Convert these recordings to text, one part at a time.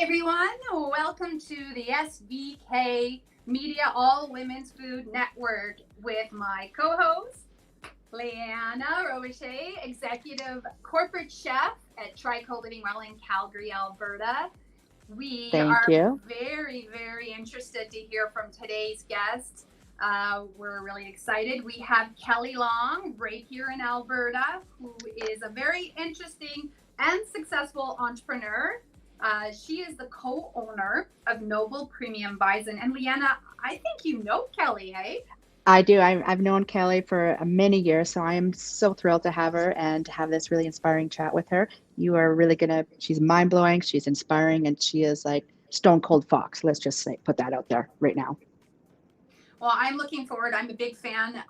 everyone. Welcome to the SVK Media All Women's Food Network with my co-host, Liana, Robberecht, Executive Corporate Chef at Trico Living Well in Calgary, Alberta. We Thank are you. very, very interested to hear from today's guest. We're really excited. We have Kelly Long right here in Alberta, who is a very interesting and successful entrepreneur. She is the co-owner of Noble Premium Bison. And Liana, I think you know Kelly, hey? I do. I've known Kelly for many years, so I am so thrilled to have her and to have this really inspiring chat with her. You are really she's mind-blowing, she's inspiring, and she is like stone cold fox. Let's just put that out there right now. Well, I'm looking forward. I'm a big fan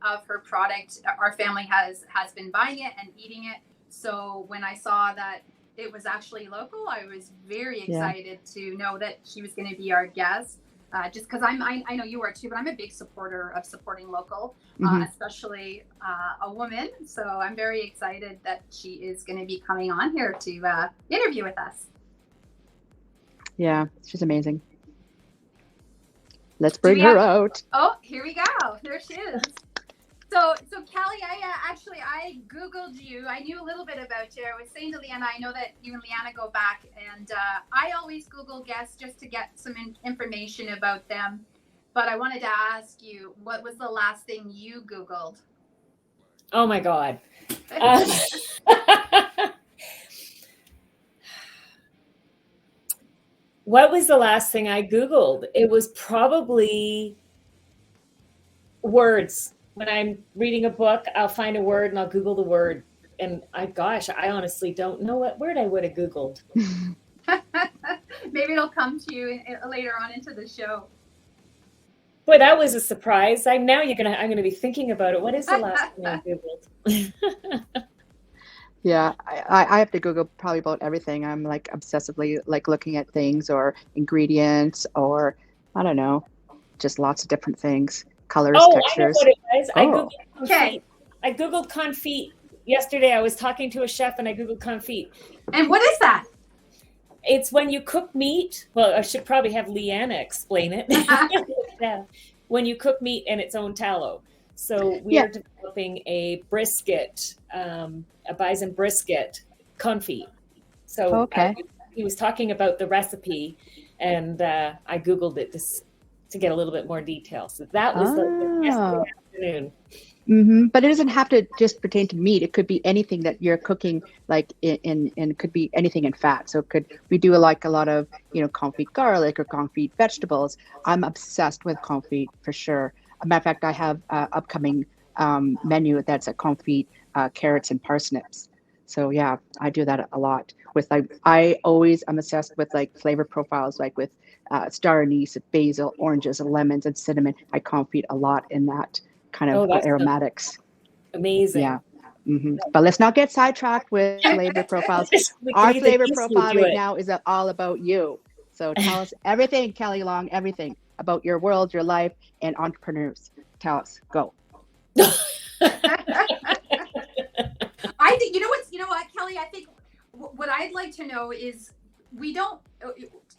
of her product. Our family has been buying it and eating it. So when I saw that it was actually local, I was very excited to know that she was going to be our guest. Just because I know you are too, but I'm a big supporter of supporting local, especially a woman. So I'm very excited that she is going to be coming on here to interview with us. Yeah, she's amazing. Let's bring her out. Oh, here we go. There she is. So Kelly, I Googled you. I knew a little bit about you. I was saying to Liana, I know that you and Liana go back, and I always Google guests just to get some information about them. But I wanted to ask you, what was the last thing you Googled? Oh my God. What was the last thing I Googled? It was probably words. When I'm reading a book, I'll find a word and I'll Google the word. And I honestly don't know what word I would have Googled. Maybe it'll come to you later on into the show. Boy, that was a surprise. I'm gonna be thinking about it. What is the last thing I Googled? Yeah, I have to Google probably about everything. I'm like obsessively like looking at things or ingredients or I don't know, just lots of different things. Colors, textures. I know what it was. I Googled confit yesterday. I was talking to a chef and I Googled confit. And what is that? It's when you cook meat. Well, I should probably have Liana explain it. When you cook meat in its own tallow. So we are developing a brisket, a bison brisket confit. So he was talking about the recipe and I Googled it to get a little bit more detail. So that was yesterday afternoon. But it doesn't have to just pertain to meat. It could be anything that you're cooking, like in it could be anything in fat. So we do like a lot of, confit garlic or confit vegetables. I'm obsessed with confit for sure. As a matter of fact, I have an upcoming menu that's a confit carrots and parsnips. So yeah, I do that a lot with I'm obsessed with like flavor profiles, like with star anise, basil, oranges, lemons, and cinnamon. I confit a lot in that kind of aromatics. Amazing. Yeah. But let's not get sidetracked with flavor profiles. Our flavor profile right now is all about you. So tell us everything, Kelly Long, everything about your world, your life, and entrepreneurs. Tell us. Go. I think, you know what, Kelly, I think what I'd like to know is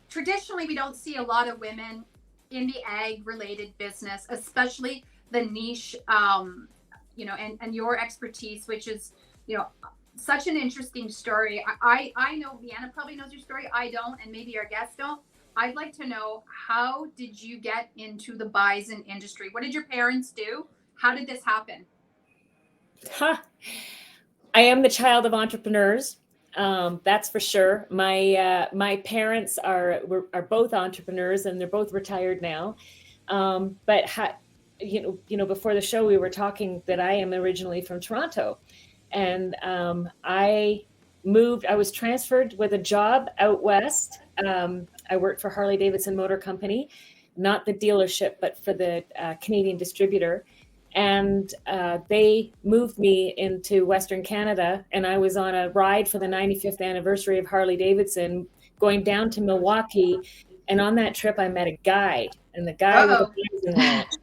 traditionally we don't see a lot of women in the ag related business, especially the niche, and your expertise, which is, such an interesting story. I know Liana probably knows your story. I don't, and maybe our guests don't. I'd like to know, how did you get into the bison industry? What did your parents do? How did this happen? I am the child of entrepreneurs. That's for sure. My parents are both entrepreneurs and they're both retired now. But before the show, we were talking that I am originally from Toronto, and I was transferred with a job out west. I worked for Harley Davidson Motor Company, not the dealership, but for the Canadian distributor. And they moved me into Western Canada, and I was on a ride for the 95th anniversary of Harley Davidson going down to Milwaukee. And on that trip, I met a guy, and the guy with a bison ranch.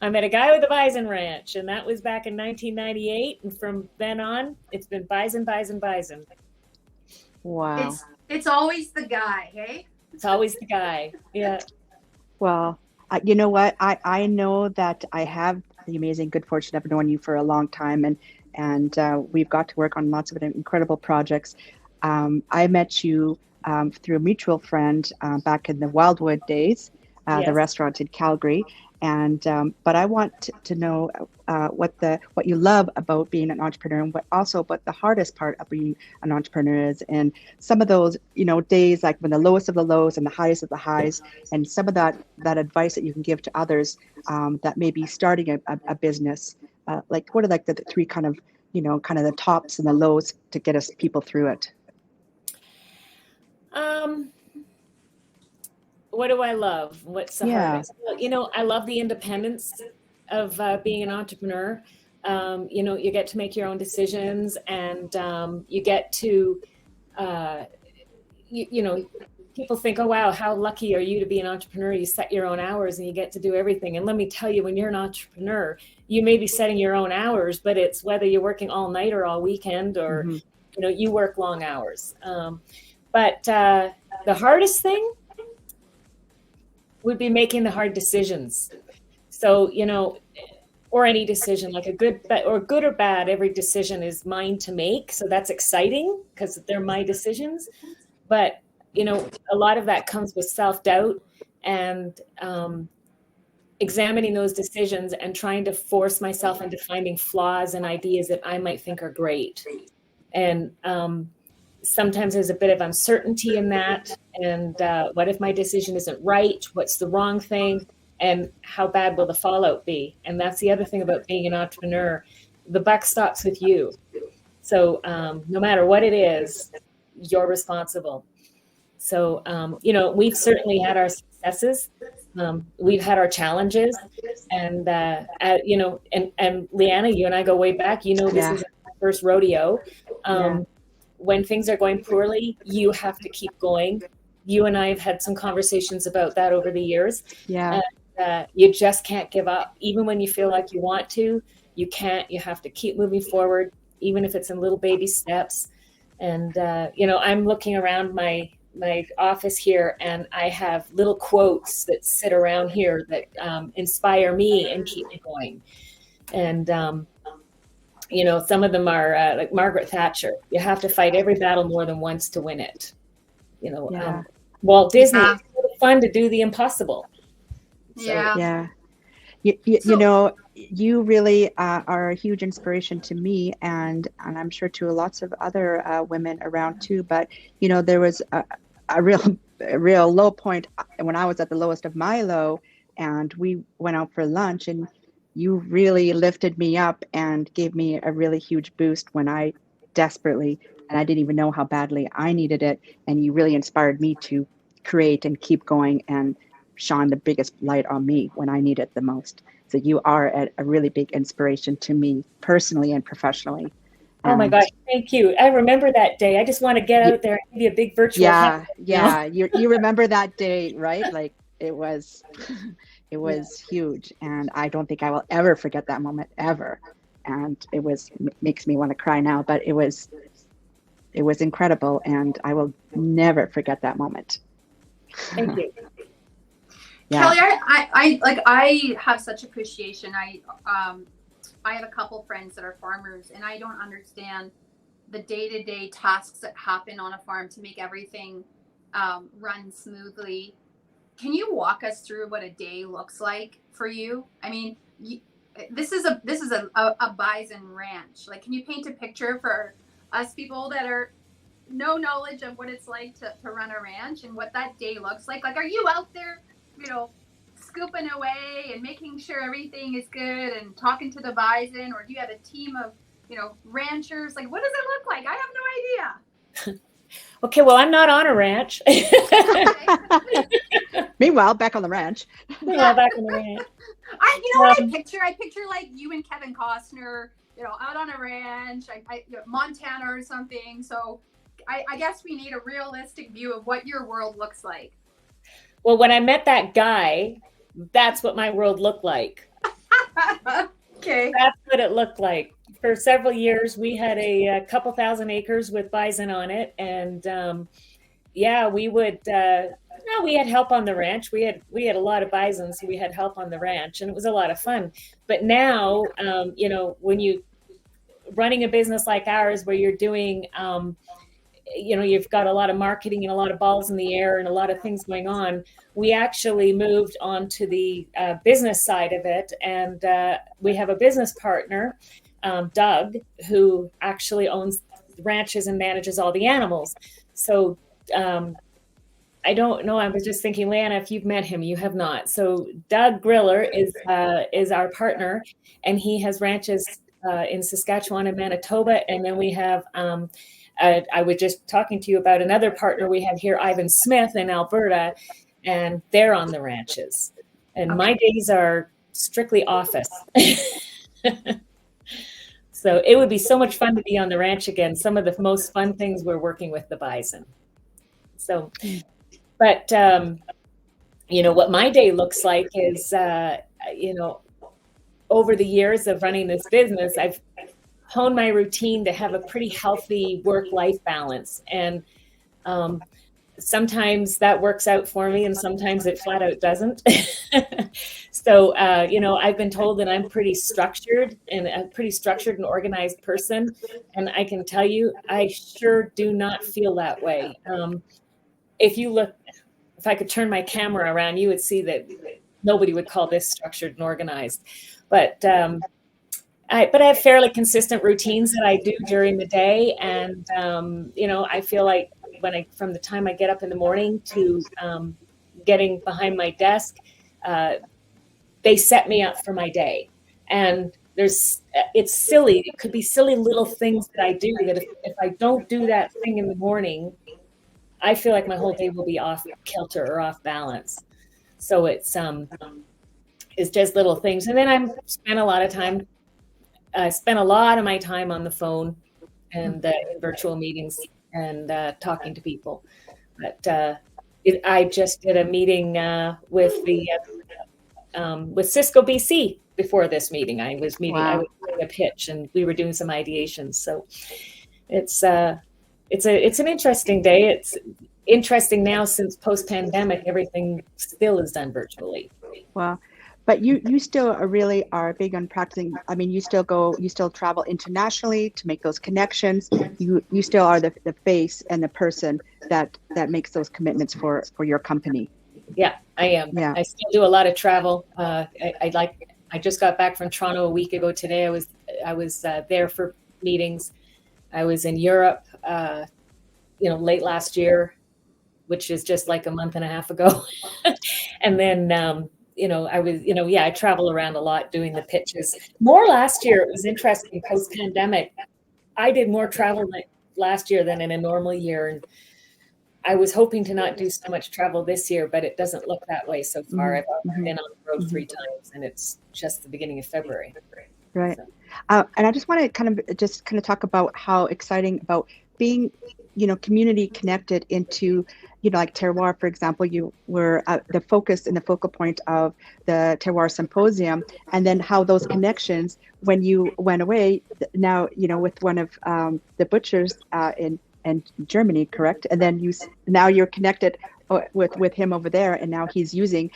I met a guy with a bison ranch, and that was back in 1998. And from then on, it's been bison, bison, bison. Wow. It's always the guy, hey? It's always the guy. Yeah. Well, you know what? I know that I have the amazing good fortune of knowing you for a long time, and we've got to work on lots of incredible projects. I met you through a mutual friend back in the Wildwood days, the Yes. restaurant in Calgary. And but I want to know what you love about being an entrepreneur, and what also about the hardest part of being an entrepreneur is, and some of those days like when the lowest of the lows and the highest of the highs, and some of that advice that you can give to others that may be starting a business. Like what are like the three kind of kind of the tops and the lows to get us people through it? What do I love? What's the Yeah. hardest? Well, I love the independence of being an entrepreneur. You get to make your own decisions, and you get to, people think, oh, wow, how lucky are you to be an entrepreneur? You set your own hours and you get to do everything. And let me tell you, when you're an entrepreneur, you may be setting your own hours, but it's whether you're working all night or all weekend, or, you work long hours. But the hardest thing would be making the hard decisions. So, or any decision, like a good or bad, every decision is mine to make. So that's exciting because they're my decisions. But, a lot of that comes with self-doubt and examining those decisions and trying to force myself into finding flaws and ideas that I might think are great. And sometimes there's a bit of uncertainty in that. And what if my decision isn't right? What's the wrong thing? And how bad will the fallout be? And that's the other thing about being an entrepreneur. The buck stops with you. So no matter what it is, you're responsible. So, we've certainly had our successes. We've had our challenges. And, and Liana, you and I go way back. This is our first rodeo. When things are going poorly, you have to keep going. You and I have had some conversations about that over the years. Yeah. You just can't give up. Even when you feel like you want to, you can't. You have to keep moving forward, even if it's in little baby steps. And, I'm looking around my office here, and I have little quotes that sit around here that inspire me and keep me going. And, some of them are like Margaret Thatcher. You have to fight every battle more than once to win it. Walt Disney, it's really fun to do the impossible. Yeah. You really are a huge inspiration to me, and I'm sure to lots of other women around too. But there was a real low point when I was at the lowest of my low, and we went out for lunch, and you really lifted me up and gave me a really huge boost when I desperately, and I didn't even know how badly I needed it. And you really inspired me to create and keep going and shine the biggest light on me when I need it the most. So you are a really big inspiration to me personally and professionally. Oh my gosh, thank you. I remember that day. I just want to get out there and give you a big virtual hug. Yeah. You remember that day, right? Like it was huge, and I don't think I will ever forget that moment ever. And it makes me want to cry now, but it was incredible, and I will never forget that moment. Thank you. Yeah. Kelly, I have such appreciation. I have a couple friends that are farmers, and I don't understand the day-to-day tasks that happen on a farm to make everything run smoothly. Can you walk us through what a day looks like for you? I mean, this is a bison ranch. Like, can you paint a picture for us people that are no knowledge of what it's like to run a ranch and what that day looks like? Like, are you out there, scooping away and making sure everything is good and talking to the bison, or do you have a team of, ranchers? Like, what does it look like? I have no idea. Okay, well, I'm not on a ranch. Meanwhile, back on the ranch. Back on the ranch. What I picture? I picture like you and Kevin Costner, out on a ranch, Montana or something. So I guess we need a realistic view of what your world looks like. Well, when I met that guy, that's what my world looked like. Okay. That's what it looked like. for several years, we had a couple thousand acres with bison on it. And yeah, we would, no, we had help on the ranch. We had a lot of bison, so we had help on the ranch, and it was a lot of fun. But now, when you running a business like ours, where you're doing, you've got a lot of marketing and a lot of balls in the air and a lot of things going on. We actually moved on to the business side of it. And we have a business partner, Doug, who actually owns ranches and manages all the animals. So I don't know. I was just thinking, Liana, if you've met him, you have not. So Doug Griller is our partner, and he has ranches in Saskatchewan and Manitoba. And then we have, I was just talking to you about another partner we have here, Ivan Smith in Alberta, and they're on the ranches. And my days are strictly office. So it would be so much fun to be on the ranch again. Some of the most fun things were working with the bison. So, but, what my day looks like is, over the years of running this business, I've honed my routine to have a pretty healthy work-life balance. And sometimes that works out for me, and sometimes it flat out doesn't. So, I've been told that I'm pretty structured and a pretty structured and organized person. And I can tell you, I sure do not feel that way. If I could turn my camera around, you would see that nobody would call this structured and organized. But I have fairly consistent routines that I do during the day. And, I feel like from the time I get up in the morning to getting behind my desk, they set me up for my day. And it's silly. It could be silly little things that I do that if I don't do that thing in the morning, I feel like my whole day will be off kilter or off balance. So it's just little things. And then I spend a lot of my time on the phone and in virtual meetings and talking to people. But I just did a meeting with Cisco BC before this meeting. I was doing a pitch, and we were doing some ideations. So it's an interesting day. It's interesting now since post-pandemic, everything still is done virtually. Wow. But you still are big on practicing. I mean, you still travel internationally to make those connections. You still are the face and the person that makes those commitments for your company. Yeah, I am. Yeah. I still do a lot of travel. I just got back from Toronto a week ago today. I was there for meetings. I was in Europe, late last year, which is just like a month and a half ago. And then, I travel around a lot doing the pitches. More last year. It was interesting post-pandemic. I did more travel last year than in a normal year. And I was hoping to not do so much travel this year, but it doesn't look that way so far. I've been on the road 3 times, and it's just the beginning of February. Right. And I just want to kind of talk about how exciting about being, community connected into, like Terroir, for example. You were the focus and the focal point of the Terroir Symposium, and then how those connections, when you went away, now, with one of the butchers in Germany, correct? And then now you're connected with him over there, and now he's using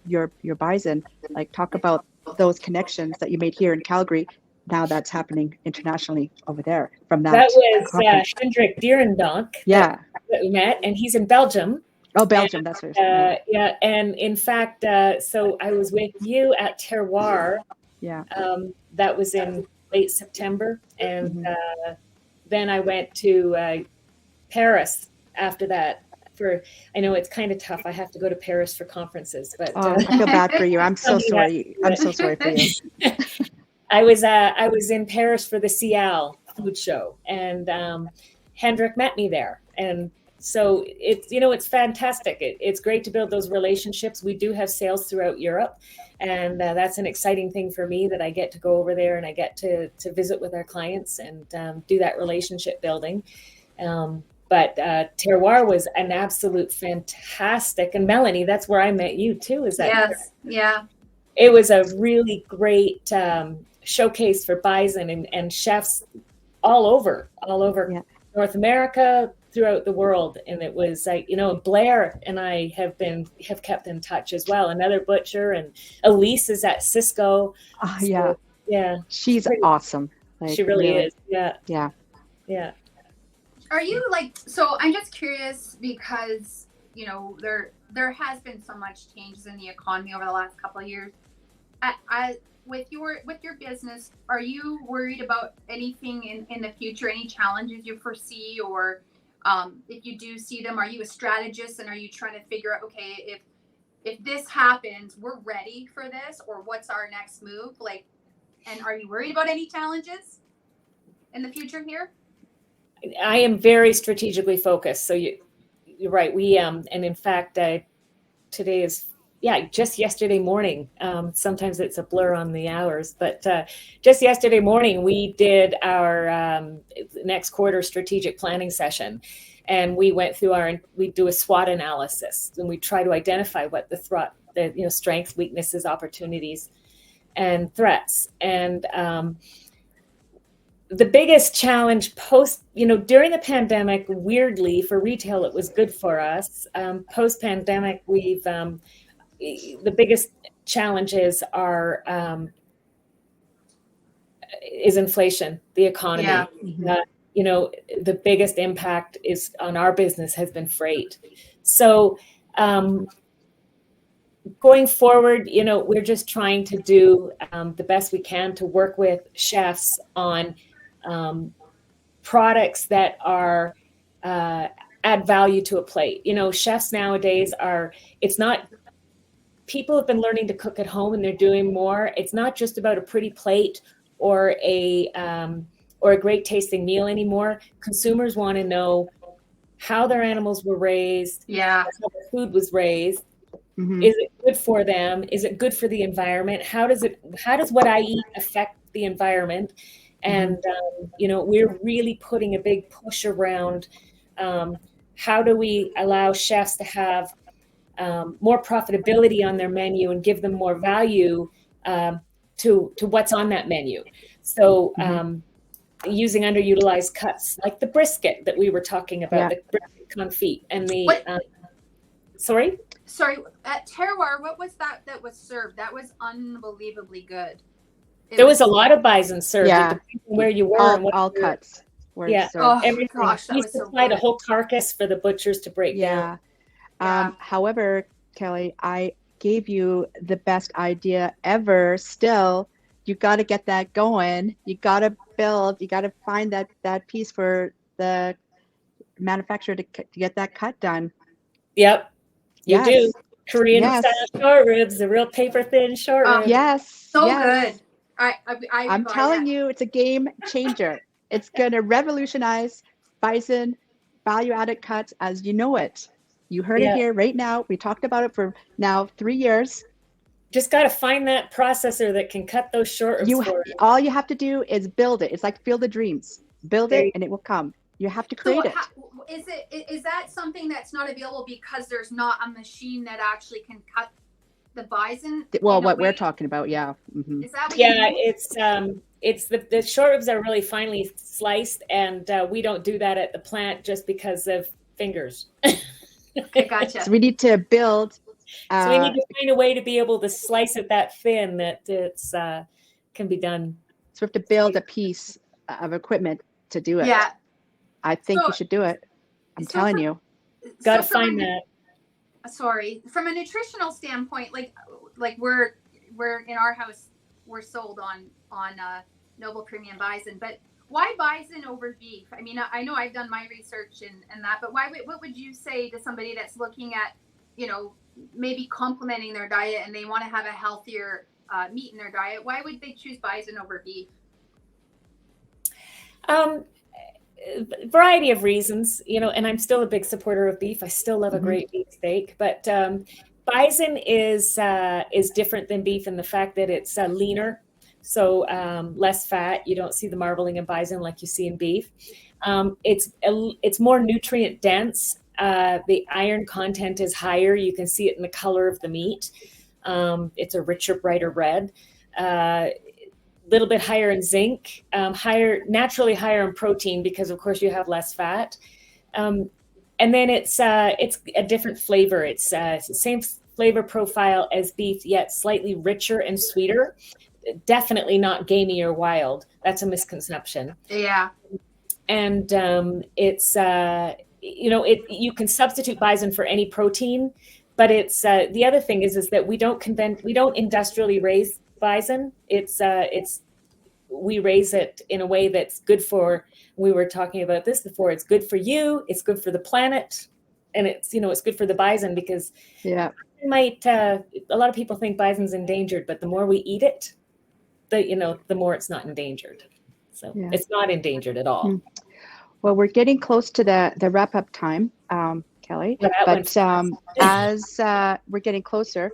your bison. Like, talk about those connections that you made here in Calgary. Now that's happening internationally over there from that. That was Hendrik Dierendonk. Yeah. That we met, and he's in Belgium. Oh, Belgium, that's right. Yeah, and in fact, so I was with you at Terroir. Yeah. That was in late September, and then I went to Paris after that. I know it's kind of tough. I have to go to Paris for conferences, but I feel bad for you. I'm so sorry. I'm so sorry for you. I was in Paris for the Cial food show, and Hendrik met me there, and so it's fantastic. It's great to build those relationships. We do have sales throughout Europe, and that's an exciting thing for me, that I get to go over there and I get to visit with our clients and do that relationship building. But Terroir was an absolute fantastic, and Melanie, that's where I met you too. Is that yes? correct? Yeah. It was a really great showcase for bison and chefs all over Yeah. North America, throughout the world. And it was like, Blair and I have kept in touch as well. Another butcher, and Elise is at Cisco. Oh, So, yeah. yeah. She's awesome. Like, She really is. Yeah. Yeah. Yeah. Are you so I'm just curious because, there has been so much changes in the economy over the last couple of years. With your business, are you worried about anything in the future, any challenges you foresee, or if you do see them, are you a strategist and are you trying to figure out, okay, if this happens, we're ready for this, or what's our next move? And are you worried about any challenges in the future here? I am very strategically focused. So you're right. We and in fact, today is just yesterday morning. Sometimes it's a blur on the hours, but just yesterday morning we did our next quarter strategic planning session, and we went through we do a SWOT analysis, and we try to identify what the strengths, weaknesses, opportunities, and threats. And the biggest challenge during the pandemic, weirdly for retail, it was good for us. Post pandemic, the biggest challenges is inflation, the economy. Yeah. The biggest impact is on our business has been freight. So going forward, we're just trying to do the best we can to work with chefs on products that are add value to a plate. Chefs nowadays people have been learning to cook at home, and they're doing more. It's not just about a pretty plate or a great tasting meal anymore. Consumers want to know how their animals were raised, yeah, how their food was raised. Mm-hmm. Is it good for them? Is it good for the environment? How does what I eat affect the environment? And we're really putting a big push around how do we allow chefs to have more profitability on their menu and give them more value to what's on that menu. So using underutilized cuts like the brisket that we were talking about, the brisket confit, and the sorry, at Terroir, what was that was served? That was unbelievably good. There was a lot of bison served, where you were, and all cuts were served. Oh everything. gosh, that we was so supplied good. a whole carcass for the butchers to break down. However, Kelly, I gave you the best idea ever. Still, you got to get that going. You got to build. You got to find that piece for the manufacturer to get that cut done. Yep, you do. Korean style short ribs, the real paper thin short ribs. Yes, so good. I'm telling you, it's a game changer. It's going to revolutionize bison value-added cuts as you know it. You heard it here right now. We talked about it for now 3 years. Just got to find that processor that can cut those short ribs for you. All you have to do is build it. It's like Field of Dreams. Build it and it will come. You have to create it. Is that something that's not available because there's not a machine that actually can cut the bison? Well, what we're talking about, Mm-hmm. Is that what you mean? It's the short ribs are really finely sliced, and we don't do that at the plant just because of fingers. I gotcha. So we need to build. So we need to find a way to be able to slice it that thin that it's can be done. So we have to build a piece of equipment to do it. Yeah. I think you should do it. I'm telling you. Got to find that. Sorry, from a nutritional standpoint, like we're in our house, we're sold on Noble Premium Bison, but why bison over beef? I mean, I know I've done my research and that, but what would you say to somebody that's looking at, maybe complementing their diet and they want to have a healthier meat in their diet? Why would they choose bison over beef? Variety of reasons, and I'm still a big supporter of beef. I still love a great beef steak, but bison is different than beef in the fact that it's leaner, so less fat. You don't see the marbling in bison like you see in beef. It's more nutrient dense. The iron content is higher. You can see it in the color of the meat. It's a richer, brighter red. little bit higher in zinc, naturally higher in protein because of course you have less fat. And then it's a different flavor. It's the same flavor profile as beef, yet slightly richer and sweeter. Definitely not gamey or wild. That's a misconception. Yeah. And it's you can substitute bison for any protein, but it's the other thing is that we don't industrially raise bison. We raise it in a way that's good for. We were talking about this before. It's good for you. It's good for the planet, and it's good for the bison because a lot of people think bison's endangered, but the more we eat it, the more it's not endangered. So it's not endangered at all. Well, we're getting close to the wrap up time, Kelly. But as we're getting closer,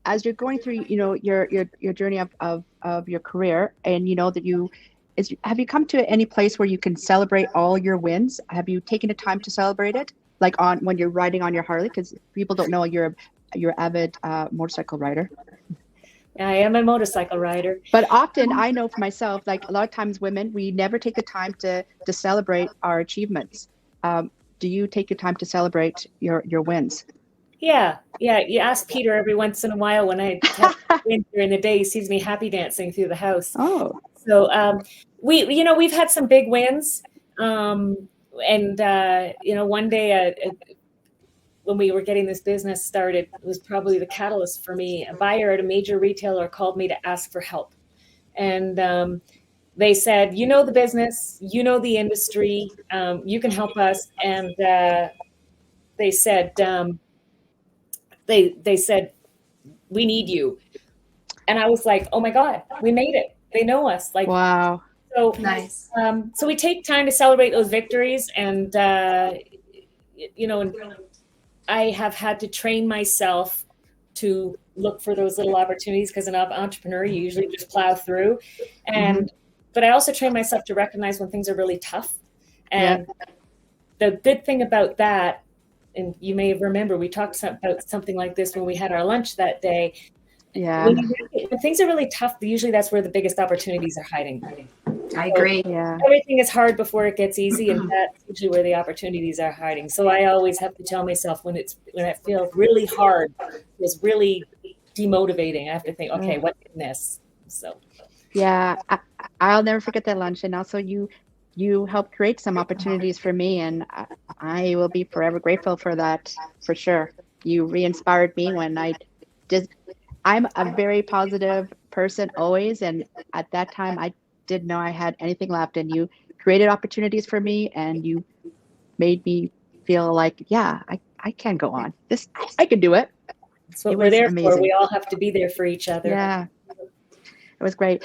as you're going through, your journey of your career, and that have you come to any place where you can celebrate all your wins? Have you taken the time to celebrate it, like when you're riding on your Harley? Because people don't know you're avid motorcycle rider. I am a motorcycle rider. But often I know for myself, like a lot of times women, we never take the time to celebrate our achievements. Do you take your time to celebrate your wins? Yeah. You ask Peter every once in a while when I have wins during the day. He sees me happy dancing through the house. Oh. So we've had some big wins. One day when we were getting this business started, it was probably the catalyst for me. A buyer at a major retailer called me to ask for help. And they said, the business, the industry, you can help us. And they said, they said, we need you. And I was like, oh my God, we made it. They know us. Like, wow. So nice. So we take time to celebrate those victories. And, I have had to train myself to look for those little opportunities because an entrepreneur, you usually just plow through. But I also train myself to recognize when things are really tough. And the good thing about that, and you may remember, we talked about something like this when we had our lunch that day. Yeah. When things are really tough, usually that's where the biggest opportunities are hiding. I agree. Yeah. Everything is hard before it gets easy, and that's usually where the opportunities are hiding. So I always have to tell myself when it feels really hard, it's really demotivating. I have to think, okay, what's in this? So. Yeah, I'll never forget that lunch, and also you helped create some opportunities for me, and I will be forever grateful for that, for sure. You re-inspired me when I'm a very positive person always, and at that time I didn't know I had anything left, and you created opportunities for me, and you made me feel like, I can go on. I can do it. That's what we're there for. We all have to be there for each other. Yeah, it was great.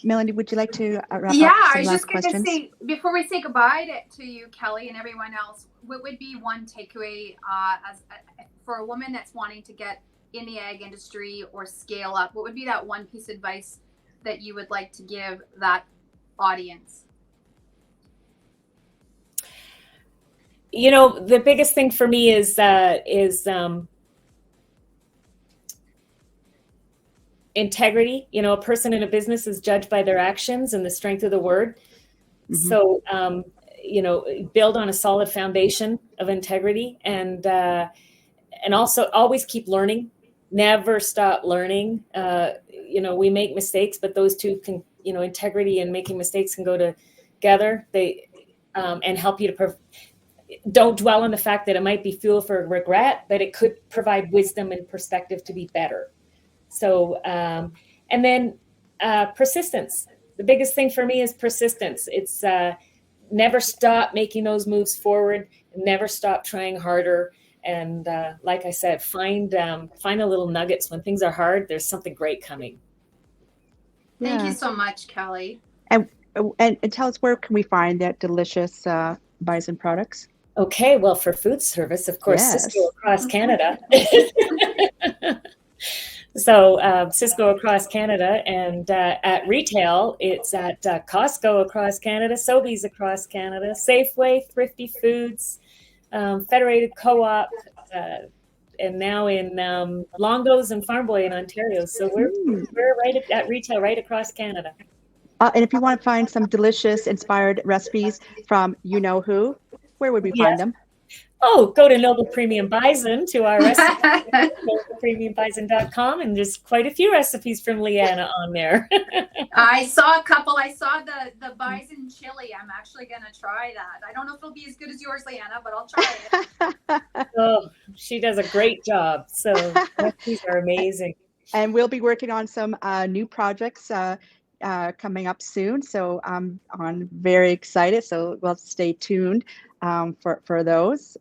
Melanie, would you like to wrap up? I was just going to say, before we say goodbye to you, Kelly, and everyone else, what would be one takeaway for a woman that's wanting to get in the ag industry or scale up? What would be that one piece of advice that you would like to give that audience? The biggest thing for me is integrity. A person in a business is judged by their actions and the strength of the word. So, build on a solid foundation of integrity, and also always keep learning. Never stop learning. We make mistakes, but those two can, integrity and making mistakes can go together. They and help you to. Don't dwell on the fact that it might be fuel for regret, but it could provide wisdom and perspective to be better. So, and then persistence. The biggest thing for me is persistence. It's never stop making those moves forward. Never stop trying harder. And like I said, find a little nuggets when things are hard. There's something great coming. Thank you so much, Kelly. And tell us, where can we find that delicious bison products? Okay, well, for food service, of course, Cisco across Canada. So Cisco across Canada, and at retail, it's at Costco across Canada, Sobeys across Canada, Safeway, Thrifty Foods, Federated Co-op, and now in Longo's and Farm Boy in Ontario. So we're right at retail right across Canada. And if you want to find some delicious inspired recipes from you know who, where would we find them? Oh, go to Noble Premium Bison to our recipe, noblepremiumbison.com, and there's quite a few recipes from Liana on there. I saw a couple. I saw the bison chili. I'm actually going to try that. I don't know if it'll be as good as yours, Liana, but I'll try it. Oh, she does a great job. So recipes are amazing. And we'll be working on some new projects coming up soon. So I'm very excited. So we'll stay tuned for those.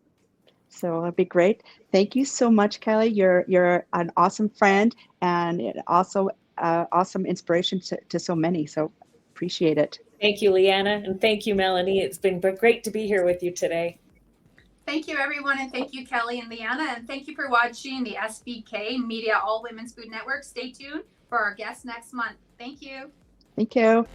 So it'll be great. Thank you so much, Kelly. You're an awesome friend and also awesome inspiration to so many. So appreciate it. Thank you, Liana, and thank you, Melanie. It's been great to be here with you today. Thank you, everyone, and thank you, Kelly and Liana, and thank you for watching the SVK Media All Women's Food Network. Stay tuned for our guest next month. Thank you. Thank you.